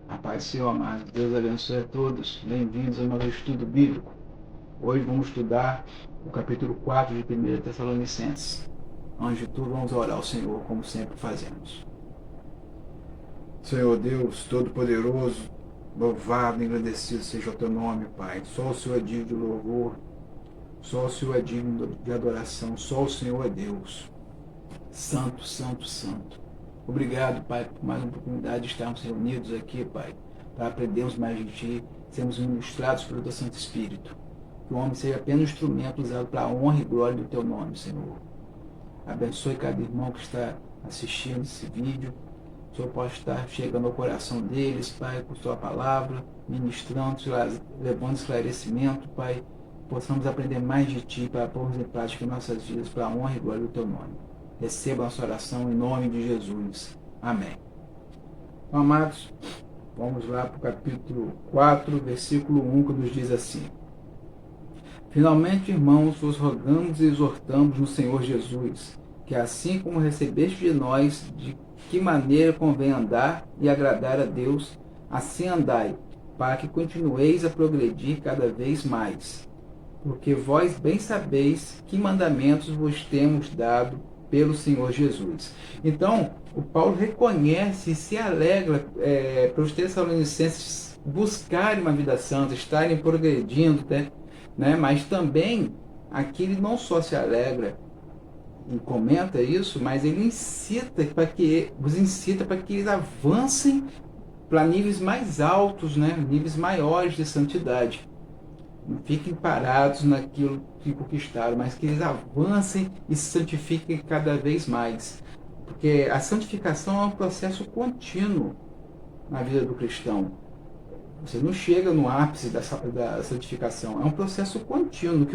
A paz do Senhor, amados. Deus abençoe a todos. Bem-vindos ao nosso estudo bíblico. Hoje vamos estudar o capítulo 4 de 1 Tessalonicenses. Antes de tudo, vamos orar ao Senhor, como sempre fazemos. Senhor Deus Todo-Poderoso, louvado e engrandecido seja o teu nome, Pai. Só o Senhor é digno de louvor, só o Senhor é digno de adoração, só o Senhor é Deus. Santo, santo, santo. Obrigado, Pai, por mais uma oportunidade de estarmos reunidos aqui, Pai, para aprendermos mais de Ti, sermos ministrados pelo Teu Santo Espírito. Que o homem seja apenas um instrumento usado para a honra e glória do Teu nome, Senhor. Abençoe cada irmão que está assistindo esse vídeo. O Senhor pode estar chegando ao coração deles, Pai, com Sua palavra, ministrando, levando esclarecimento, Pai. Possamos aprender mais de Ti para pormos em prática em nossas vidas, para a honra e glória do Teu nome. Receba a nossa oração em nome de Jesus. Amém. Então, amados, vamos lá para o capítulo 4, versículo 1, que nos diz assim: Finalmente, irmãos, vos rogamos e exortamos no Senhor Jesus, que assim como recebeste de nós, de que maneira convém andar e agradar a Deus, assim andai, para que continueis a progredir cada vez mais. Porque vós bem sabeis que mandamentos vos temos dado pelo Senhor Jesus. Então, o Paulo reconhece e se alegra pelos Tessalonicenses buscarem uma vida santa, estarem progredindo, né? Mas também aqui ele não só se alegra e comenta isso, mas ele os incita para que eles avancem para níveis mais altos, né? Níveis maiores de santidade. Não fiquem parados naquilo que conquistaram, mas que eles avancem e se santifiquem cada vez mais. Porque a santificação é um processo contínuo na vida do cristão. Você não chega no ápice da santificação, é um processo contínuo,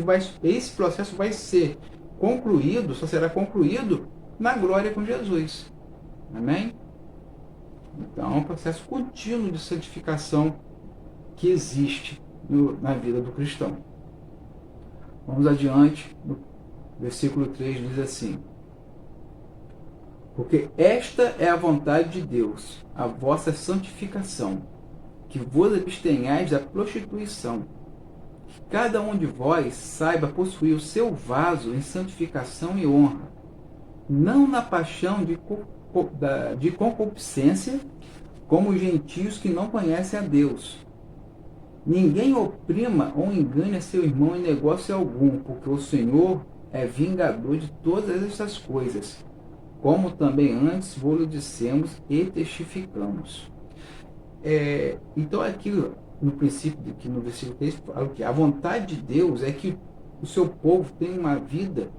esse processo vai ser concluído, só será concluído na glória com Jesus. Amém? Então é um processo contínuo de santificação que existe na vida do cristão. Vamos adiante, no versículo 3 diz assim: Porque esta é a vontade de Deus, a vossa santificação, que vos abstenhais da prostituição, que cada um de vós saiba possuir o seu vaso em santificação e honra, não na paixão de concupiscência, como os gentios que não conhecem a Deus. Ninguém oprima ou engane a seu irmão em negócio algum, porque o Senhor é vingador de todas estas coisas, como também antes vos dissemos e testificamos. Então aqui no princípio, aqui no versículo 3, fala que a vontade de Deus é que o seu povo tenha uma vida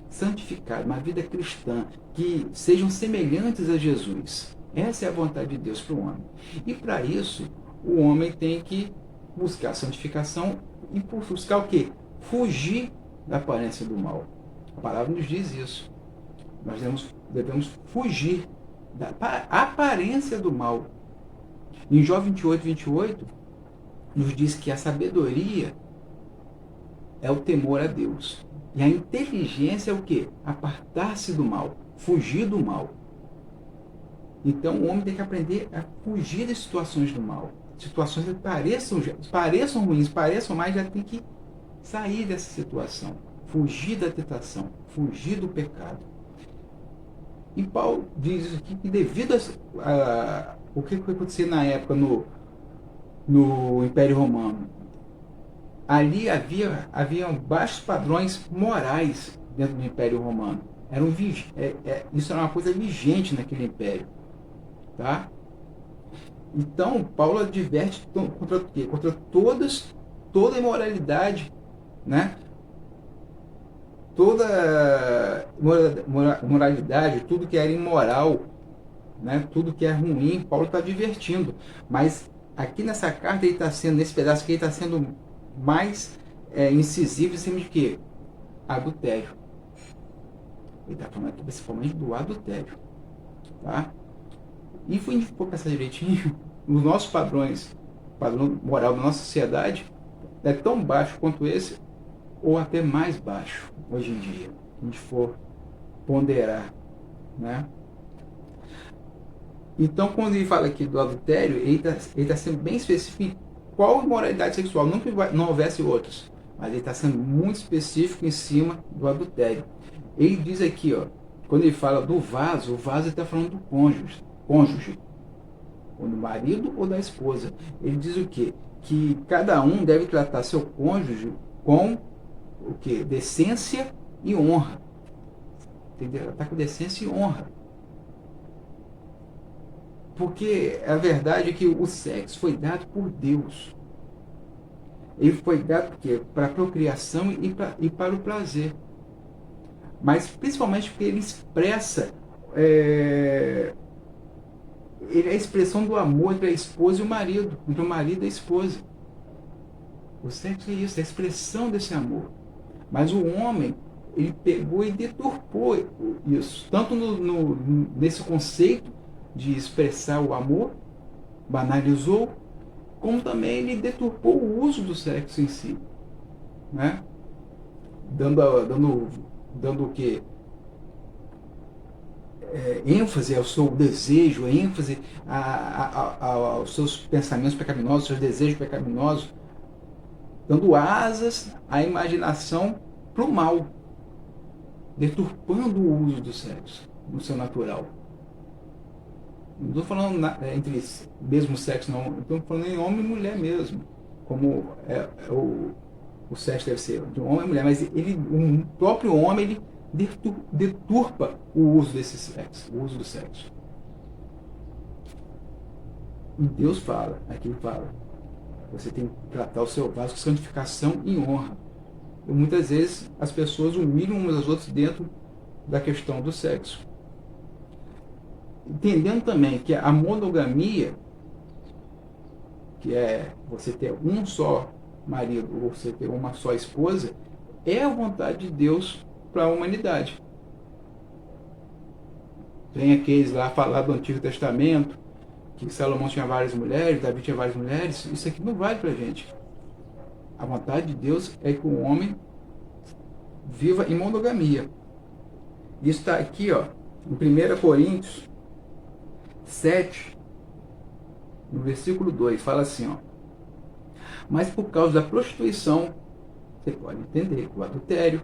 santificada, uma vida cristã, que sejam semelhantes a Jesus. Essa é a vontade de Deus para o homem. E para isso, o homem tem que buscar a santificação e buscar o quê? Fugir da aparência do mal. A palavra nos diz isso. Nós devemos fugir da aparência do mal. Em Jó 28, nos diz que a sabedoria é o temor a Deus. E a inteligência é o quê? Apartar-se do mal, fugir do mal. Então o homem tem que aprender a fugir das situações do mal. Situações que pareçam ruins, pareçam mais, já tem que sair dessa situação, fugir da tentação, fugir do pecado. E Paulo diz isso aqui, que devido o que acontecia na época no Império Romano, ali havia baixos padrões morais dentro do Império Romano. Isso era uma coisa vigente naquele império, tá? Então, Paulo adverte contra o quê? Contra toda imoralidade, né? Toda moralidade, tudo que era imoral, né? Tudo que é ruim, Paulo está advertindo. Mas aqui nessa carta, ele está sendo, nesse pedaço aqui, ele está sendo mais incisivo em cima de quê? Adultério. Ele está falando aqui principalmente do adultério, tá? E se a gente for pensar direitinho, os nossos padrão moral da nossa sociedade é tão baixo quanto esse, ou até mais baixo hoje em dia, se a gente for ponderar, né? Então, quando ele fala aqui do adultério, ele está sendo bem específico em qual imoralidade sexual, não que não houvesse outras, mas ele está sendo muito específico em cima do adultério. Ele diz aqui, ó, quando ele fala do vaso, o vaso está falando do cônjuge, ou do marido ou da esposa. Ele diz o quê? Que cada um deve tratar seu cônjuge com o quê? Decência e honra. Entendeu? Está com decência e honra. Porque a verdade é que o sexo foi dado por Deus. Ele foi dado para a procriação e para o prazer. Mas principalmente porque ele expressa, ele é a expressão do amor entre a esposa e o marido, entre o marido e a esposa. O sexo é isso, é a expressão desse amor. Mas o homem, ele pegou e deturpou isso, tanto nesse conceito de expressar o amor, banalizou, como também ele deturpou o uso do sexo em si, né? Dando o quê? ênfase ao seu desejo, ênfase aos seus pensamentos pecaminosos, aos seus desejos pecaminosos, dando asas à imaginação para o mal, deturpando o uso do sexo no seu natural. Não estou falando entre mesmo sexo, não. Estou falando em homem e mulher mesmo, como o sexo deve ser de homem e mulher. Mas o próprio homem, ele deturpa o uso desse sexo, o uso do sexo. E Deus fala, aqui ele fala, você tem que tratar o seu vaso com santificação e honra. E muitas vezes as pessoas humilham umas às outras dentro da questão do sexo. Entendendo também que a monogamia, que é você ter um só marido ou você ter uma só esposa, é a vontade de Deus para a humanidade. Tem aqueles lá falar do Antigo Testamento, que Salomão tinha várias mulheres, Davi tinha várias mulheres. Isso aqui não vale para a gente. A vontade de Deus é que o homem viva em monogamia. Isso está aqui, ó, em 1 Coríntios 7, no versículo 2, fala assim, ó: mas por causa da prostituição, você pode entender, o adultério,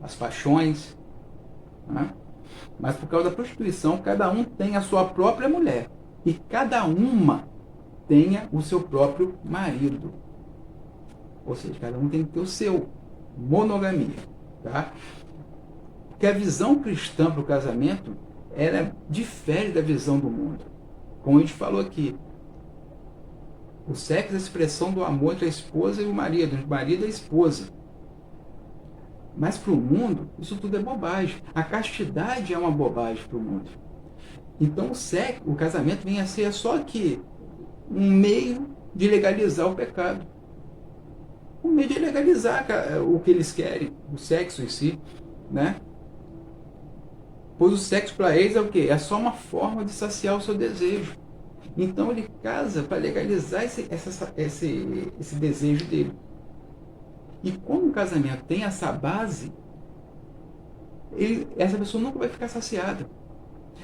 as paixões, né? Mas por causa da prostituição, cada um tem a sua própria mulher, e cada uma tenha o seu próprio marido. Ou seja, cada um tem que ter o seu, monogamia, tá? Porque a visão cristã para o casamento, ela difere da visão do mundo. Como a gente falou aqui, o sexo é a expressão do amor entre a esposa e o marido, entre o marido e a esposa. Mas para o mundo, isso tudo é bobagem. A castidade é uma bobagem para o mundo. Então o casamento vem a ser só que um meio de legalizar o pecado. Um meio de legalizar o que eles querem, o sexo em si, né? Pois o sexo para eles é o quê? É só uma forma de saciar o seu desejo. Então ele casa para legalizar esse desejo dele. E quando o casamento tem essa base, essa pessoa nunca vai ficar saciada.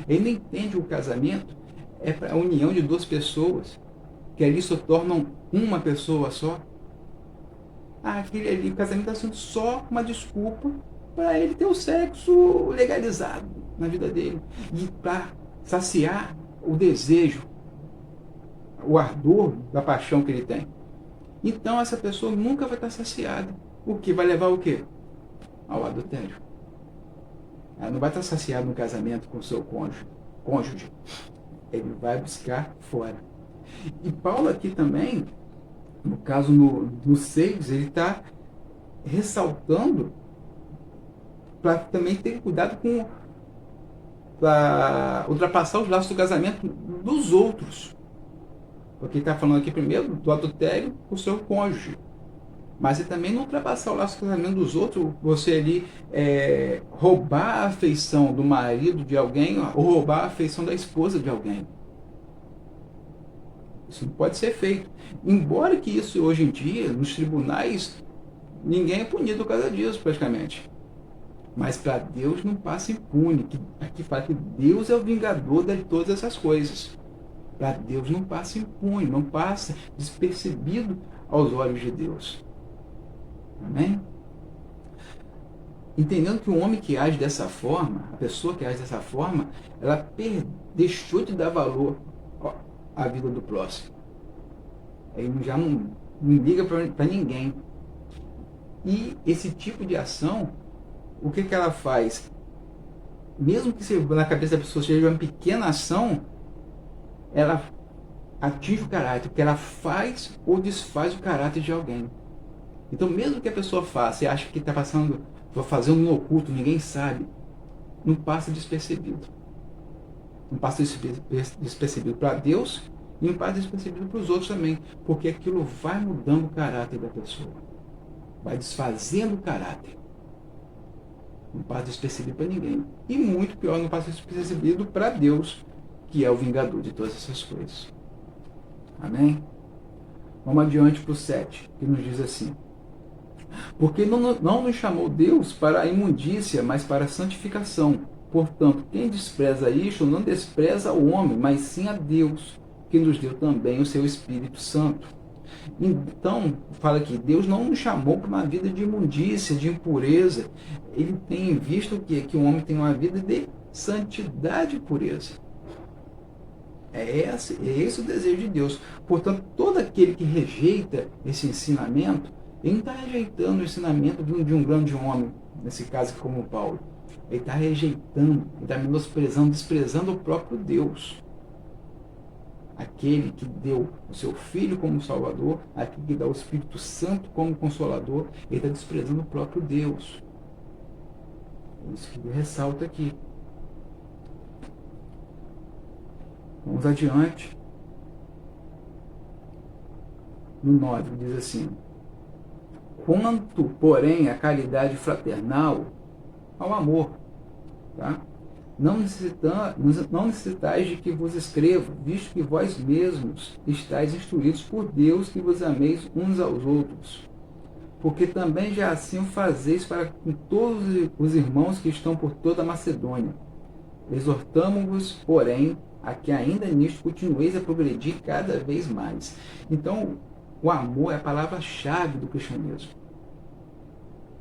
Ele não entende o casamento é para a união de duas pessoas, que ali se tornam uma pessoa só. Aquele ali, o casamento está sendo só uma desculpa para ele ter o sexo legalizado na vida dele. E para saciar o desejo, o ardor da paixão que ele tem. Então essa pessoa nunca vai estar saciada. O que vai levar o quê? Ao adultério. Ela não vai estar saciada no casamento com o seu cônjuge. Ele vai buscar fora. E Paulo aqui também, no caso no 6, ele está ressaltando para também ter cuidado para ultrapassar os laços do casamento dos outros. Porque ele está falando aqui primeiro do adultério com o seu cônjuge. Mas ele também não ultrapassar o laço do casamento dos outros, você ali roubar a afeição do marido de alguém ou roubar a afeição da esposa de alguém. Isso não pode ser feito. Embora que isso hoje em dia, nos tribunais, ninguém é punido por causa disso praticamente. Mas para Deus não passa impune. Aqui fala que Deus é o vingador de todas essas coisas. para Deus não passa impune, não passa despercebido aos olhos de Deus. Amém? Entendendo que o homem que age dessa forma, a pessoa que age dessa forma, ela deixou de dar valor à vida do próximo. Ele já não liga para ninguém. E esse tipo de ação, o que ela faz? Mesmo que na cabeça da pessoa seja uma pequena ação, ela atinge o caráter, porque ela faz ou desfaz o caráter de alguém. Então, mesmo que a pessoa faça e acha que está fazendo no oculto, ninguém sabe, não passa despercebido. Não passa despercebido para Deus e não passa despercebido para os outros também, porque aquilo vai mudando o caráter da pessoa, vai desfazendo o caráter. Não passa despercebido para ninguém. E muito pior, não passa despercebido para Deus, que é o vingador de todas essas coisas. Amém? Vamos adiante para o 7, que nos diz assim: porque não nos chamou Deus para a imundícia, mas para a santificação. Portanto, quem despreza isto não despreza o homem, mas sim a Deus, que nos deu também o seu Espírito Santo. Então, fala aqui, Deus não nos chamou para uma vida de imundícia, de impureza. Ele tem visto que o homem tem uma vida de santidade e pureza. É esse o desejo de Deus. Portanto, todo aquele que rejeita esse ensinamento, ele não está rejeitando o ensinamento de um grande homem, nesse caso como Paulo. Ele está rejeitando, ele está menosprezando, desprezando o próprio Deus. Aquele que deu o seu Filho como Salvador, aquele que dá o Espírito Santo como Consolador, ele está desprezando o próprio Deus. É isso que ele ressalta aqui. Vamos adiante. No 9, diz assim: quanto, porém, à caridade fraternal, ao amor, tá? Não necessitais de que vos escrevo, visto que vós mesmos estáis instruídos por Deus, que vos ameis uns aos outros. Porque também já assim o fazeis para com todos os irmãos que estão por toda a Macedônia. Exortamo-vos, porém, a que ainda nisto continueis a progredir cada vez mais. Então, o amor é a palavra-chave do cristianismo.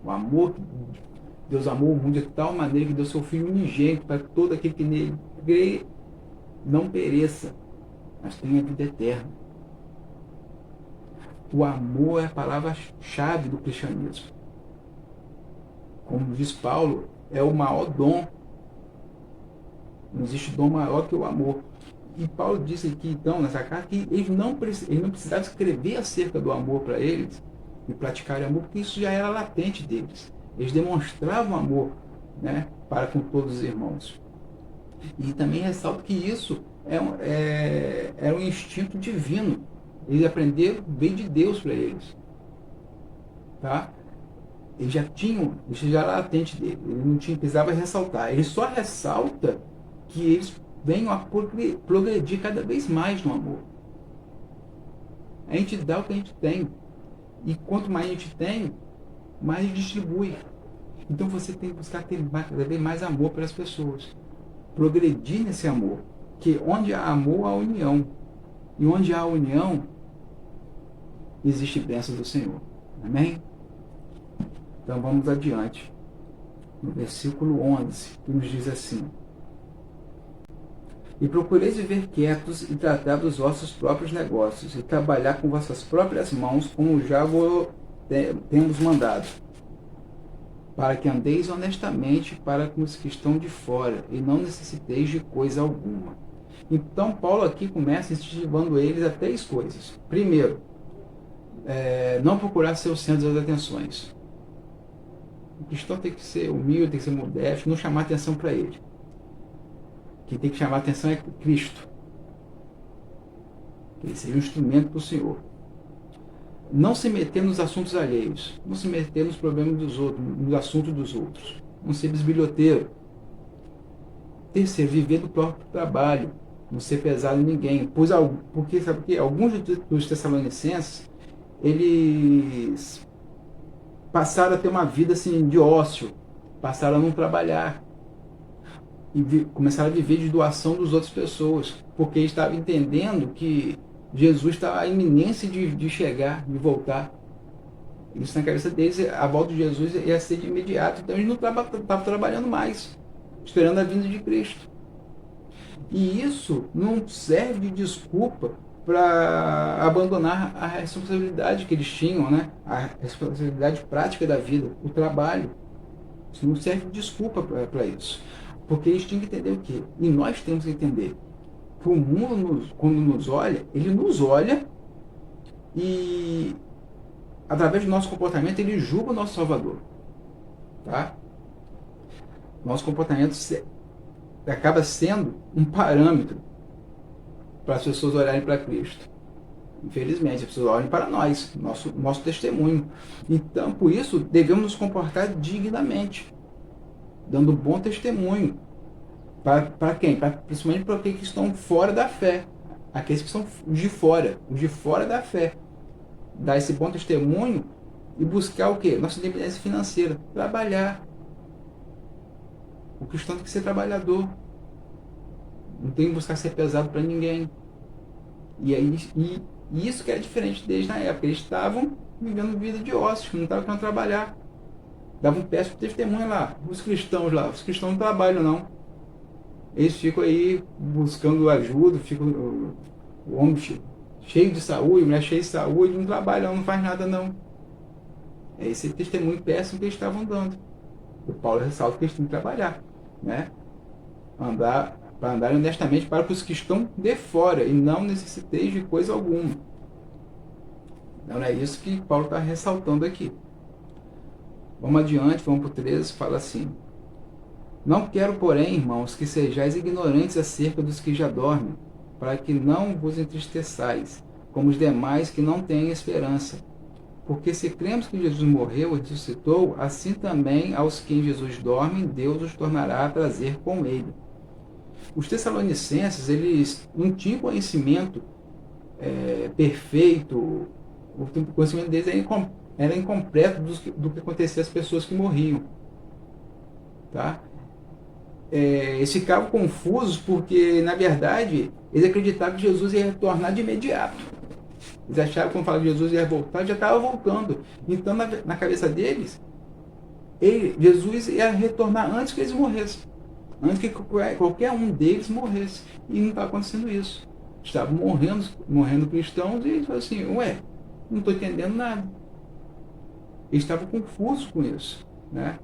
O amor, Deus amou o mundo de tal maneira que deu seu Filho unigênito para que todo aquele que nele crê não pereça, mas tenha vida eterna. O amor é a palavra-chave do cristianismo. Como diz Paulo, é o maior dom. Não existe dom maior que o amor. E Paulo disse aqui, então, nessa carta, que ele não precisava escrever acerca do amor para eles e praticar amor, porque isso já era latente deles. Eles demonstravam amor, né, para com todos os irmãos. E também ressalto que isso é um instinto divino. Eles aprenderam, veio de Deus para eles. Tá? Eles já tinham, isso já era latente dele. Ele não precisava ressaltar. Ele só ressalta que eles venham a progredir cada vez mais no amor. A gente dá o que a gente tem. E quanto mais a gente tem, mais distribui. Então você tem que buscar ter cada vez mais amor para as pessoas. Progredir nesse amor. Que onde há amor, há união. E onde há união, existe bênção do Senhor. Amém? Então vamos adiante. No versículo 11, que nos diz assim: e procureis viver quietos e tratar dos vossos próprios negócios, e trabalhar com vossas próprias mãos, como já vos temos mandado, para que andeis honestamente para com os que estão de fora, e não necessiteis de coisa alguma. Então Paulo aqui começa incentivando eles a 3 coisas. Primeiro, não procurar ser o centro das atenções. O cristão tem que ser humilde, tem que ser modesto, não chamar atenção para ele. Quem tem que chamar a atenção é Cristo. Ele seria um instrumento para o Senhor. Não se meter nos assuntos alheios. Não se meter nos problemas dos outros, nos assuntos dos outros. Não ser bisbilhoteiro. Terceiro, viver do próprio trabalho. Não ser pesado em ninguém. Porque, sabe por quê? Alguns dos tessalonicenses, eles passaram a ter uma vida assim, de ócio. Passaram a não trabalhar. e começaram a viver de doação das outras pessoas, porque eles estavam entendendo que Jesus estava à iminência de chegar, de voltar. Isso na cabeça deles, a volta de Jesus ia ser de imediato. Então eles não estavam trabalhando mais, esperando a vinda de Cristo. E isso não serve de desculpa para abandonar a responsabilidade que eles tinham, né? A responsabilidade prática da vida, o trabalho. Isso não serve de desculpa para isso. Porque eles tinham que entender o quê? E nós temos que entender. Que o mundo, quando nos olha, ele nos olha e, através do nosso comportamento, ele julga o nosso Salvador. Tá? Nosso comportamento acaba sendo um parâmetro para as pessoas olharem para Cristo. Infelizmente, as pessoas olham para nós, nosso testemunho. Então, por isso, devemos nos comportar dignamente, dando bom testemunho. Para quem? Principalmente para aqueles que estão fora da fé. Aqueles que são os de fora da fé. Dar esse bom testemunho e buscar o quê? Nossa independência financeira. Trabalhar. O cristão tem que ser trabalhador. Não tem que buscar ser pesado para ninguém. E isso que era diferente deles na época. Eles estavam vivendo vida de ócios, não estavam querendo trabalhar. Davam um péssimo testemunho lá. Os cristãos não trabalham, não. Eles ficam aí buscando ajuda, ficam o homem cheio de saúde, mulher cheia de saúde, não trabalham, não faz nada, não. É esse testemunho péssimo que eles estavam dando. O Paulo ressalta que eles têm que trabalhar, né? Para andar honestamente para os que estão de fora e não necessiteis de coisa alguma. Então é isso que Paulo está ressaltando aqui. Vamos adiante, vamos para o 13, fala assim: Não quero, porém, irmãos, que sejais ignorantes acerca dos que já dormem, para que não vos entristeçais, como os demais que não têm esperança. Porque se cremos que Jesus morreu e ressuscitou, assim também aos que em Jesus dormem, Deus os tornará a trazer com ele. Os Tessalonicenses, eles não tinham conhecimento perfeito, o conhecimento deles era incompleto do que acontecia às pessoas que morriam. Tá? Eles ficavam confusos porque, na verdade, eles acreditavam que Jesus ia retornar de imediato. Eles achavam que quando falava que Jesus ia voltar, já estava voltando. Então, na cabeça deles, Jesus ia retornar antes que eles morressem. Antes que qualquer um deles morresse. E não estava acontecendo isso. Estavam morrendo cristãos e eles falaram assim, não estou entendendo nada. Eles estavam confusos com isso, né?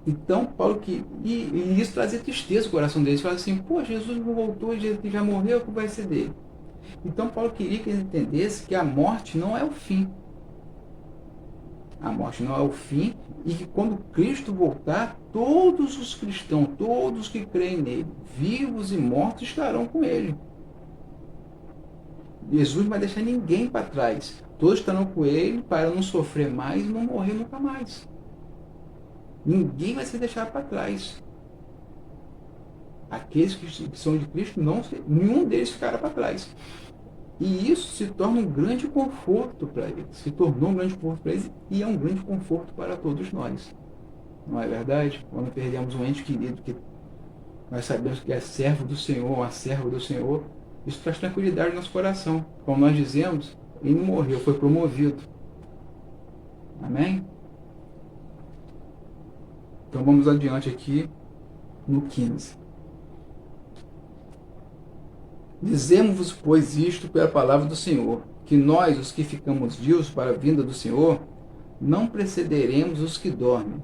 Então, Paulo, e isso trazia tristeza no coração deles. Fala assim, Jesus não voltou, já morreu, o que vai ser dele? Então, Paulo queria que eles entendessem que a morte não é o fim. A morte não é o fim e que quando Cristo voltar, todos os cristãos, todos que creem nele, vivos e mortos, estarão com ele. Jesus não vai deixar ninguém para trás. Todos estarão com ele para não sofrer mais e não morrer nunca mais. Ninguém vai ser deixado para trás. Aqueles que são de Cristo, nenhum deles ficará para trás. E isso se torna um grande conforto para eles. Se tornou um grande conforto para eles e é um grande conforto para todos nós. Não é verdade? Quando perdemos um ente querido que nós sabemos que é servo do Senhor, a serva do Senhor, isso traz tranquilidade no nosso coração. Como nós dizemos, ele não morreu, foi promovido. Amém? Então vamos adiante aqui no 15. Dizemos-vos, pois, isto pela palavra do Senhor, que nós, os que ficamos vivos para a vinda do Senhor, não precederemos os que dormem.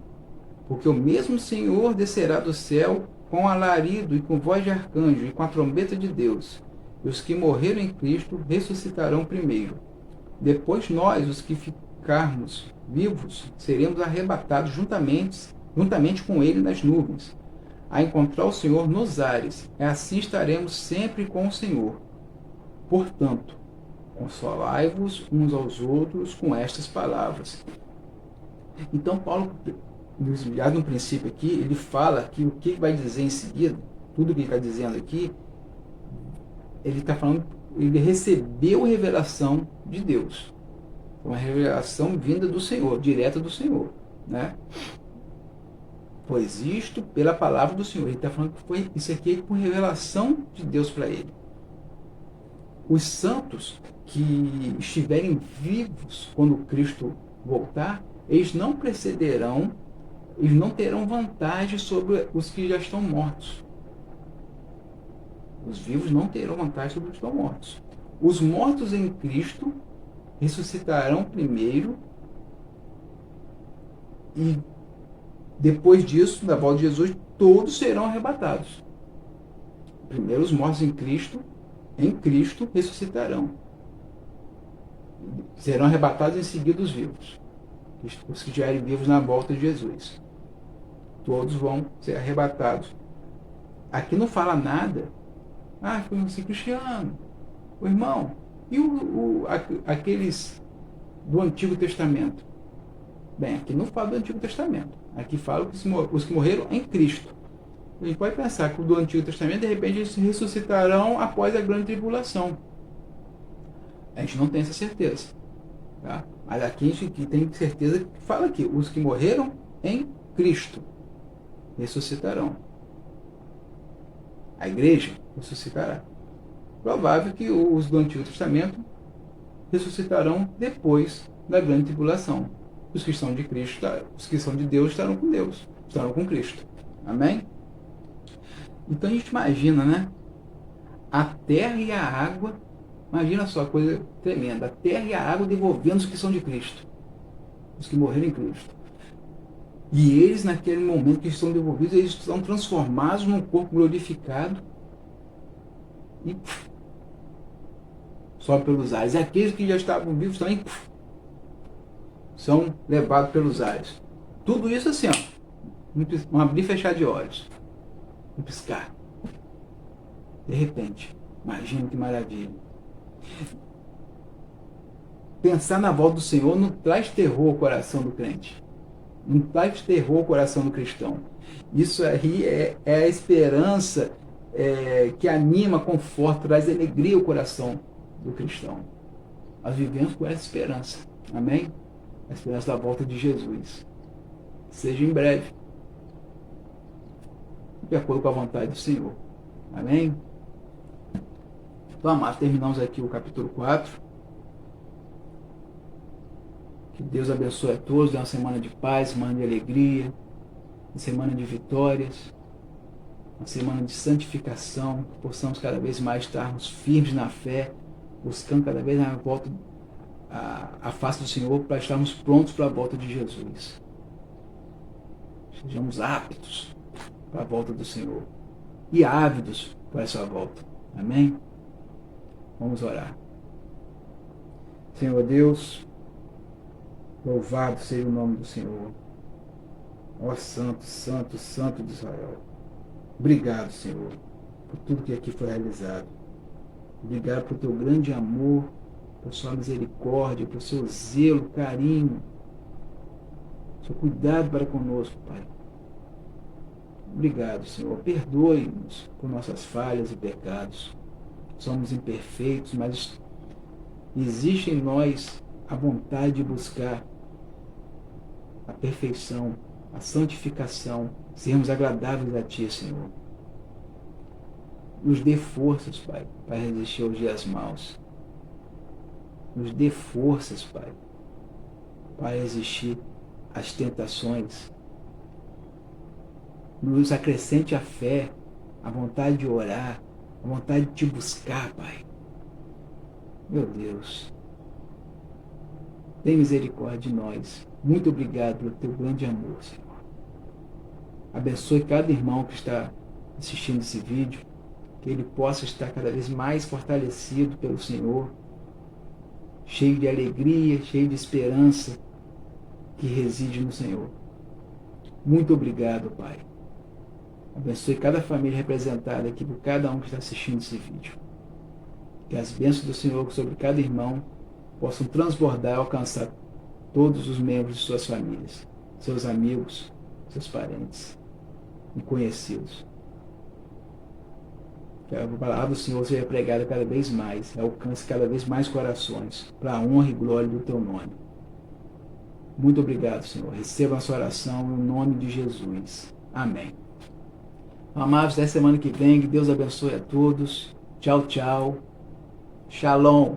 Porque o mesmo Senhor descerá do céu com alarido e com voz de arcanjo e com a trombeta de Deus. E os que morreram em Cristo ressuscitarão primeiro. Depois nós, os que ficarmos vivos, seremos arrebatados juntamente com ele nas nuvens, a encontrar o Senhor nos ares. E assim estaremos sempre com o Senhor. Portanto, consolai-vos uns aos outros com estas palavras. Então, Paulo, já no princípio aqui, ele fala que o que vai dizer em seguida, tudo que ele está dizendo aqui, ele está falando, ele recebeu a revelação de Deus. Uma revelação vinda do Senhor, direta do Senhor, né? Pois isto pela palavra do Senhor. Ele está falando que foi isso aqui por revelação de Deus para ele. Os santos que estiverem vivos quando Cristo voltar, eles não precederão, eles não terão vantagem sobre os que já estão mortos. Os vivos não terão vantagem sobre os que estão mortos. Os mortos em Cristo ressuscitarão primeiro e depois disso, da volta de Jesus, todos serão arrebatados. Primeiro os mortos em Cristo ressuscitarão. Serão arrebatados em seguida os vivos. Os que estiverem vivos na volta de Jesus. Todos vão ser arrebatados. Aqui não fala nada. Ah, foi um Cristiano, o irmão. E aqueles do Antigo Testamento? Bem, aqui não fala do Antigo Testamento. Aqui fala os que morreram em Cristo. A gente pode pensar que o do Antigo Testamento, de repente, eles ressuscitarão após a grande tribulação. A gente não tem essa certeza. Tá? Mas aqui a gente tem certeza que fala aqui, os que morreram em Cristo ressuscitarão. A igreja ressuscitará. Provável que os do Antigo Testamento ressuscitarão depois da grande tribulação. Os que são de Cristo, os que são de Deus estarão com Deus, estarão com Cristo. Amém? Então a gente imagina, né? A terra e a água, imagina só, coisa tremenda. A terra e a água devolvendo os que são de Cristo, os que morreram em Cristo. E eles, naquele momento que estão devolvidos, eles estão transformados num corpo glorificado e sobe pelos ares. E aqueles que já estavam vivos também são levados pelos ares. Tudo isso assim, ó, um abrir e fechar de olhos, um piscar. De repente, imagina que maravilha. Pensar na volta do Senhor não traz terror ao coração do crente. Não traz terror ao coração do cristão. Isso aí é a esperança que anima, conforta, traz alegria ao coração do cristão. Nós vivemos com essa esperança. Amém? A esperança da volta de Jesus. Seja em breve. De acordo com a vontade do Senhor. Amém? Então, amados, terminamos aqui o capítulo 4. Que Deus abençoe a todos. Dê uma semana de paz, semana de alegria, uma semana de vitórias, uma semana de santificação. Que possamos cada vez mais estarmos firmes na fé, buscando cada vez mais a volta a face do Senhor, para estarmos prontos para a volta de Jesus. Sejamos aptos para a volta do Senhor e ávidos para a sua volta. Amém? Vamos orar. Senhor Deus, louvado seja o nome do Senhor. Ó Santo, Santo, Santo de Israel. Obrigado, Senhor, por tudo que aqui foi realizado. Obrigado por teu grande amor, por sua misericórdia, por seu zelo, carinho, seu cuidado para conosco, Pai. Obrigado, Senhor. Perdoe-nos por nossas falhas e pecados. Somos imperfeitos, mas existe em nós a vontade de buscar a perfeição, a santificação, sermos agradáveis a Ti, Senhor. Nos dê forças, Pai, para resistir aos dias maus. Nos dê forças, Pai, para resistir às tentações. Nos acrescente a fé, a vontade de orar, a vontade de Te buscar, Pai. Meu Deus, tem misericórdia de nós. Muito obrigado pelo Teu grande amor, Senhor. Abençoe cada irmão que está assistindo esse vídeo, que ele possa estar cada vez mais fortalecido pelo Senhor, cheio de alegria, cheio de esperança que reside no Senhor. Muito obrigado, Pai. Abençoe cada família representada aqui por cada um que está assistindo esse vídeo. Que as bênçãos do Senhor sobre cada irmão possam transbordar e alcançar todos os membros de suas famílias, seus amigos, seus parentes e conhecidos. Que a palavra do Senhor seja pregada cada vez mais, alcance cada vez mais corações, para a honra e glória do Teu nome. Muito obrigado, Senhor. Receba a nossa oração no nome de Jesus. Amém. Amados, até semana que vem. Que Deus abençoe a todos. Tchau, tchau. Shalom.